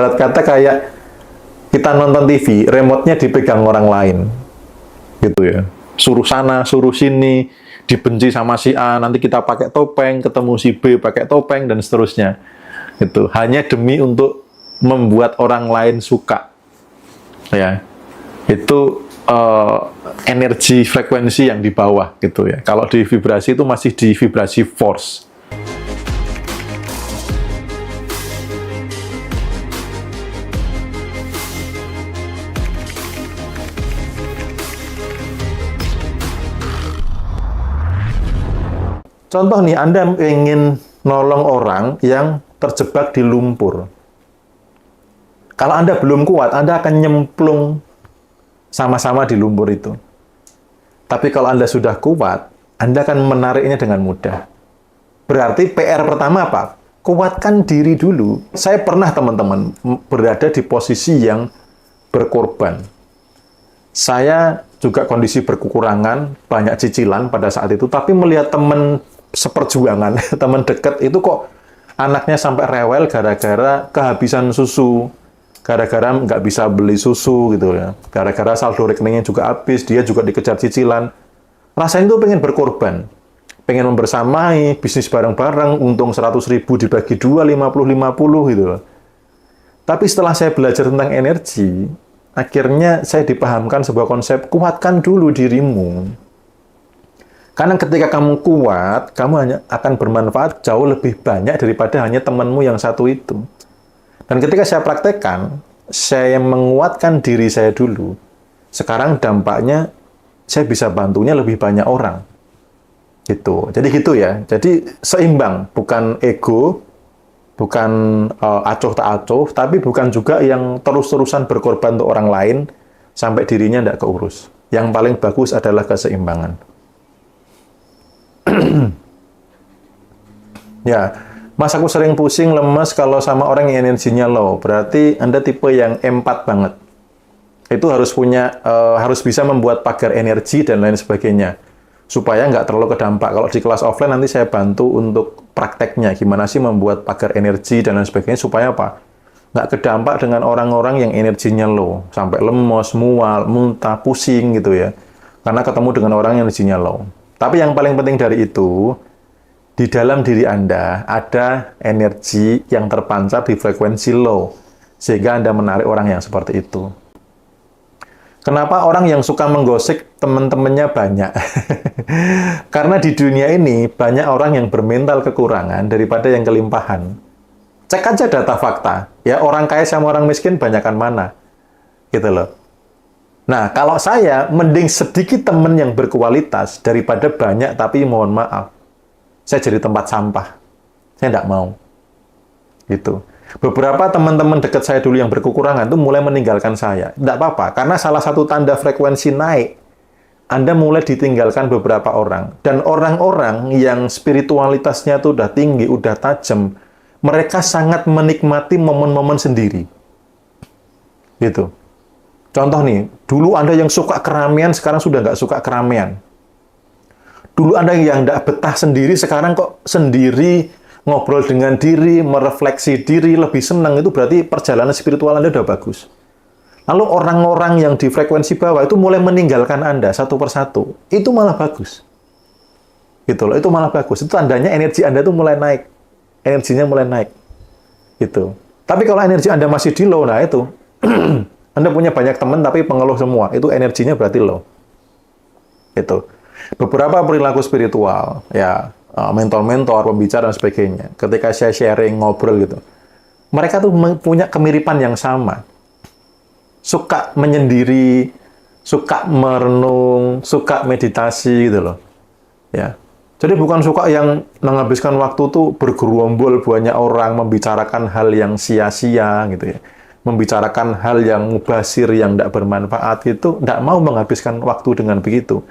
Ibarat kata kayak kita nonton TV, remote-nya dipegang orang lain. Gitu ya. Suruh sana, suruh sini, dibenci sama si A, nanti kita pakai topeng, ketemu si B pakai topeng, dan seterusnya. Itu hanya demi untuk membuat orang lain suka. Ya. Itu energi frekuensi yang di bawah gitu ya. Kalau di vibrasi itu masih di vibrasi force. Contoh nih, Anda ingin nolong orang yang terjebak di lumpur. Kalau Anda belum kuat, Anda akan nyemplung sama-sama di lumpur itu. Tapi kalau Anda sudah kuat, Anda akan menariknya dengan mudah. Berarti PR pertama apa? Kuatkan diri dulu. Saya pernah, teman-teman, berada di posisi yang berkorban. Saya juga kondisi berkekurangan, banyak cicilan pada saat itu, tapi melihat teman seperjuangan, teman dekat itu kok anaknya sampai rewel gara-gara kehabisan susu. Gara-gara nggak bisa beli susu gitu ya, gara-gara saldo rekeningnya juga habis, dia juga dikejar cicilan. Rasanya tuh pengen berkorban, pengen membersamai, bisnis bareng-bareng, untung 100.000 dibagi 2, 50-50 gitu loh. Tapi setelah saya belajar tentang energi, akhirnya saya dipahamkan sebuah konsep, kuatkan dulu dirimu. Karena ketika kamu kuat, kamu hanya akan bermanfaat jauh lebih banyak daripada hanya temanmu yang satu itu. Dan ketika saya praktekkan, saya menguatkan diri saya dulu. Sekarang dampaknya, saya bisa bantunya lebih banyak orang. Gitu. Jadi gitu ya. Jadi seimbang, bukan ego, bukan acuh tak acuh, tapi bukan juga yang terus-terusan berkorban untuk orang lain, sampai dirinya tidak keurus. Yang paling bagus adalah keseimbangan. Ya. Mas, aku sering pusing, lemes kalau sama orang yang energinya low. Berarti Anda tipe yang empat banget. Itu harus harus bisa membuat pagar energi dan lain sebagainya. Supaya nggak terlalu kedampak. Kalau di kelas offline nanti saya bantu untuk prakteknya. Gimana sih membuat pagar energi dan lain sebagainya. Supaya apa? Nggak kedampak dengan orang-orang yang energinya low. Sampai lemes, mual, muntah, pusing gitu ya. Karena ketemu dengan orang yang energinya low. Tapi yang paling penting dari itu, di dalam diri Anda ada energi yang terpancar di frekuensi low, sehingga Anda menarik orang yang seperti itu. Kenapa orang yang suka menggosip teman-temannya banyak? Karena di dunia ini banyak orang yang bermental kekurangan daripada yang kelimpahan. Cek aja data fakta, ya orang kaya sama orang miskin banyakan mana, gitu loh. Nah, kalau saya mending sedikit teman yang berkualitas daripada banyak tapi mohon maaf, saya jadi tempat sampah. Saya tidak mau. Gitu. Beberapa teman-teman dekat saya dulu yang berkekurangan itu mulai meninggalkan saya. Tidak apa-apa, karena salah satu tanda frekuensi naik, Anda mulai ditinggalkan beberapa orang. Dan orang-orang yang spiritualitasnya itu udah tinggi, udah tajam, mereka sangat menikmati momen-momen sendiri. Gitu. Contoh nih, dulu Anda yang suka keramaian, sekarang sudah nggak suka keramaian. Dulu Anda yang tidak betah sendiri, sekarang kok sendiri, ngobrol dengan diri, merefleksi diri, lebih senang. Itu berarti perjalanan spiritual Anda udah bagus. Lalu orang-orang yang di frekuensi bawah itu mulai meninggalkan Anda satu persatu. Itu malah bagus. Gitu loh, itu malah bagus. Itu tandanya energi Anda itu mulai naik. Energinya mulai naik. Gitu. Tapi kalau energi Anda masih di low, nah itu. Anda punya banyak teman tapi pengeluh semua. Itu energinya berarti low. Gitu. Beberapa perilaku spiritual, ya mentor-mentor, pembicara dan sebagainya. Ketika saya sharing, ngobrol gitu, mereka tuh punya kemiripan yang sama. Suka menyendiri, suka merenung, suka meditasi gitu loh. Ya. Jadi bukan suka yang menghabiskan waktu tuh bergerombol banyak orang membicarakan hal yang sia-sia gitu ya. Membicarakan hal yang mubazir, yang tidak bermanfaat gitu, tidak mau menghabiskan waktu dengan begitu.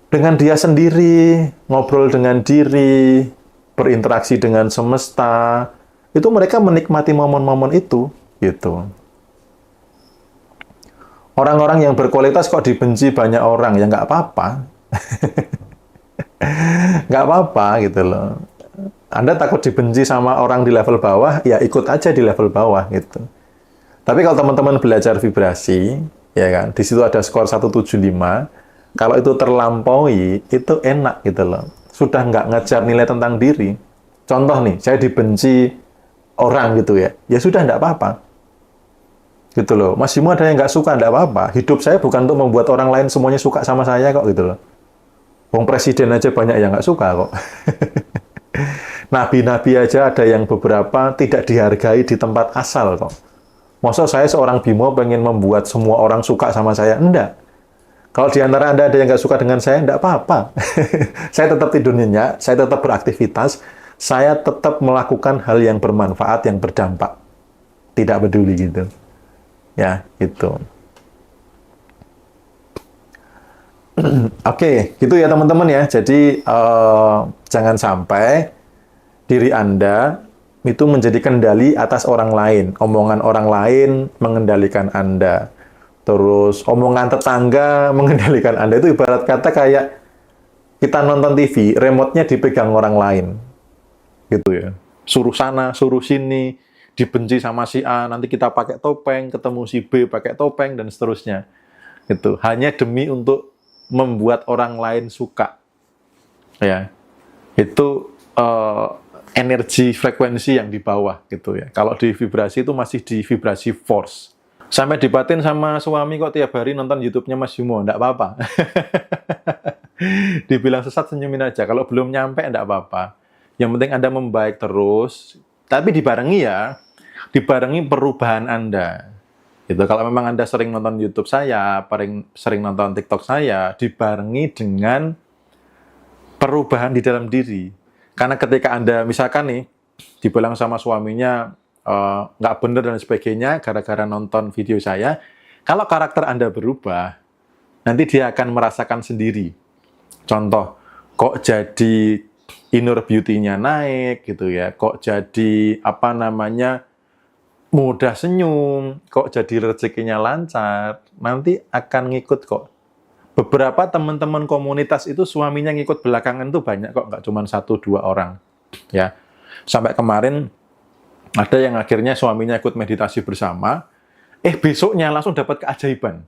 Dengan dia sendiri, ngobrol dengan diri, berinteraksi dengan semesta, itu mereka menikmati momen-momen itu, gitu. Orang-orang yang berkualitas kok dibenci banyak orang, ya nggak apa-apa. Nggak apa-apa, gitu loh. Anda takut dibenci sama orang di level bawah, ya ikut aja di level bawah gitu. Tapi kalau teman-teman belajar vibrasi, ya kan, di situ ada skor 175, kalau itu terlampaui, itu enak gitu loh. Sudah nggak ngejar nilai tentang diri. Contoh nih, saya dibenci orang gitu ya, ya sudah nggak apa-apa. Gitu loh. Mas Bimo ada yang nggak suka, nggak apa-apa. Hidup saya bukan untuk membuat orang lain semuanya suka sama saya kok gitu loh. Wong presiden aja banyak yang nggak suka kok. Nabi-nabi aja ada yang beberapa tidak dihargai di tempat asal kok. Masa saya seorang Bimo pengen membuat semua orang suka sama saya? Enggak. Kalau di antara Anda ada yang nggak suka dengan saya, enggak apa-apa. Saya tetap tidur nyenyak, saya tetap beraktivitas, saya tetap melakukan hal yang bermanfaat, yang berdampak. Tidak peduli gitu. Ya, gitu. Oke, gitu ya teman-teman ya. Jadi, jangan sampai diri Anda itu menjadi kendali atas orang lain. Omongan orang lain mengendalikan Anda. Terus omongan tetangga mengendalikan Anda. Itu ibarat kata kayak kita nonton TV, remote-nya dipegang orang lain. Gitu ya. Suruh sana, suruh sini, dibenci sama si A, nanti kita pakai topeng, ketemu si B pakai topeng, dan seterusnya. Gitu. Hanya demi untuk membuat orang lain suka. Ya. Itu energi frekuensi yang di bawah gitu ya. Kalau di vibrasi itu masih di vibrasi force. Sampai dibatin sama suami kok tiap hari nonton YouTube-nya Mas Bimo, enggak apa-apa. Dibilang sesat senyumin aja. Kalau belum nyampe enggak apa-apa. Yang penting Anda membaik terus, tapi dibarengi ya, dibarengi perubahan Anda. Gitu. Kalau memang Anda sering nonton YouTube saya, sering nonton TikTok saya, dibarengi dengan perubahan di dalam diri. Karena ketika Anda, misalkan nih, dibilang sama suaminya, nggak bener dan sebagainya, gara-gara nonton video saya, kalau karakter Anda berubah, nanti dia akan merasakan sendiri. Contoh, kok jadi inner beauty-nya naik, gitu ya, kok jadi, mudah senyum, kok jadi rezekinya lancar, nanti akan ngikut kok. Beberapa teman-teman komunitas itu suaminya ngikut belakangan tuh banyak kok, nggak cuma 1-2 orang. Ya, sampai kemarin ada yang akhirnya suaminya ikut meditasi bersama, besoknya langsung dapat keajaiban.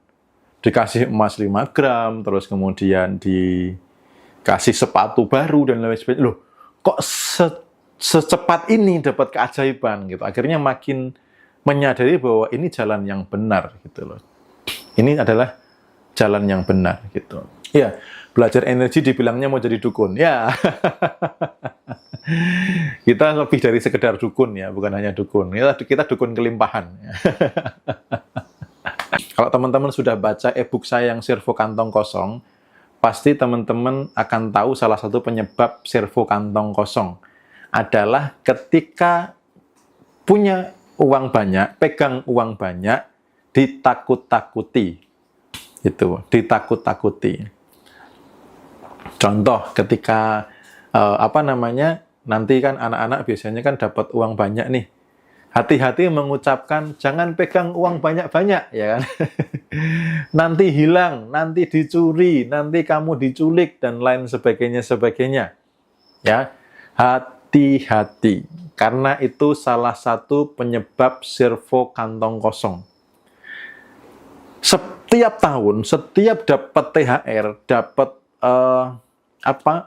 Dikasih emas 5 gram, terus kemudian dikasih sepatu baru dan lain sebagainya. Loh, kok secepat ini dapat keajaiban gitu. Akhirnya makin menyadari bahwa ini jalan yang benar gitu loh. Ini adalah jalan yang benar gitu. Ya, belajar energi dibilangnya mau jadi dukun. Ya. Kita lebih dari sekedar dukun ya, bukan hanya dukun. Kita dukun kelimpahan. Kalau teman-teman sudah baca e-book saya yang servo kantong kosong, pasti teman-teman akan tahu salah satu penyebab servo kantong kosong adalah ketika punya uang banyak, pegang uang banyak, ditakut-takuti. Itu, ditakut-takuti. Contoh, ketika nanti kan anak-anak biasanya kan dapat uang banyak nih. Hati-hati mengucapkan jangan pegang uang banyak-banyak, ya kan? Nanti hilang, nanti dicuri, nanti kamu diculik dan lain sebagainya. Ya. Hati-hati karena itu salah satu penyebab servo kantong kosong. Setiap tahun, setiap dapat THR, dapat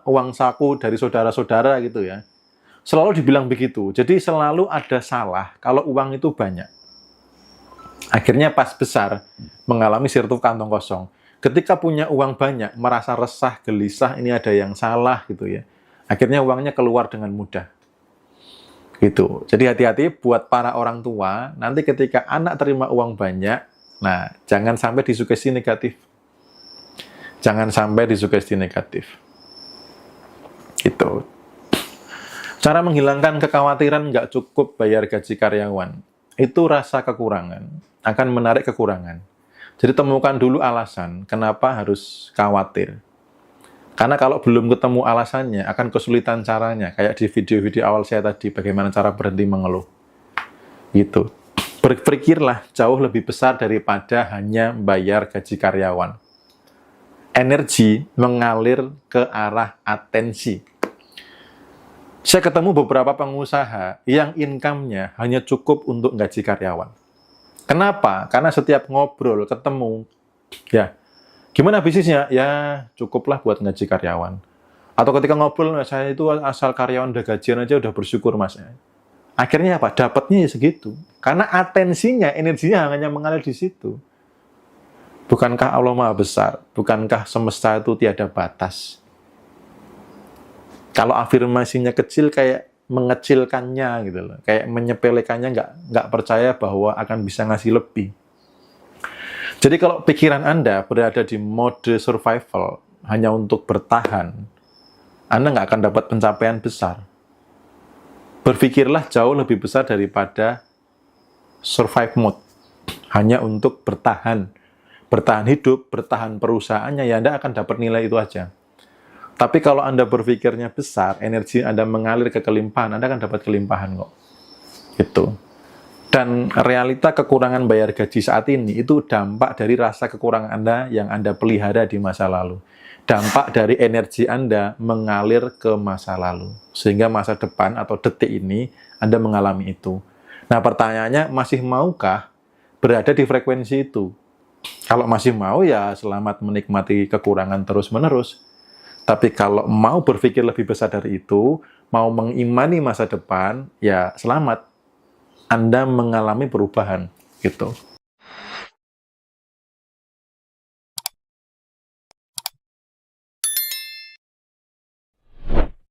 uang saku dari saudara-saudara gitu ya. Selalu dibilang begitu. Jadi selalu ada salah kalau uang itu banyak. Akhirnya pas besar mengalami servo kantong kosong. Ketika punya uang banyak, merasa resah, gelisah, ini ada yang salah gitu ya. Akhirnya uangnya keluar dengan mudah. Gitu. Jadi hati-hati buat para orang tua, nanti ketika anak terima uang banyak, nah, jangan sampai disugesti negatif. Jangan sampai disugesti negatif. Gitu. Cara menghilangkan kekhawatiran nggak cukup bayar gaji karyawan. Itu rasa kekurangan. Akan menarik kekurangan. Jadi temukan dulu alasan kenapa harus khawatir. Karena kalau belum ketemu alasannya, akan kesulitan caranya. Kayak di video-video awal saya tadi, bagaimana cara berhenti mengeluh. Gitu. Berpikirlah jauh lebih besar daripada hanya bayar gaji karyawan. Energi mengalir ke arah atensi. Saya ketemu beberapa pengusaha yang income-nya hanya cukup untuk gaji karyawan. Kenapa? Karena setiap ngobrol, ketemu, ya, gimana bisnisnya? Ya, cukuplah buat gaji karyawan. Atau ketika ngobrol, "Nah, saya itu asal karyawan udah gajian aja udah bersyukur, Mas." Akhirnya apa? Dapatnya ya segitu. Karena atensinya, energinya hanya mengalir di situ. Bukankah Allah Maha Besar? Bukankah semesta itu tiada batas? Kalau afirmasinya kecil, kayak mengecilkannya gitu loh, kayak menyepelekannya, nggak percaya bahwa akan bisa ngasih lebih. Jadi kalau pikiran Anda berada di mode survival hanya untuk bertahan, Anda nggak akan dapat pencapaian besar. Berpikirlah jauh lebih besar daripada survive mode, hanya untuk bertahan. Bertahan hidup, bertahan perusahaannya, ya Anda akan dapat nilai itu aja. Tapi kalau Anda berpikirnya besar, energi Anda mengalir ke kelimpahan, Anda akan dapat kelimpahan kok. Gitu. Dan realita kekurangan bayar gaji saat ini, itu dampak dari rasa kekurangan Anda yang Anda pelihara di masa lalu. Dampak dari energi Anda mengalir ke masa lalu. Sehingga masa depan atau detik ini, Anda mengalami itu. Nah pertanyaannya, masih maukah berada di frekuensi itu? Kalau masih mau, ya selamat menikmati kekurangan terus-menerus. Tapi kalau mau berpikir lebih besar dari itu, mau mengimani masa depan, ya selamat. Anda mengalami perubahan, gitu.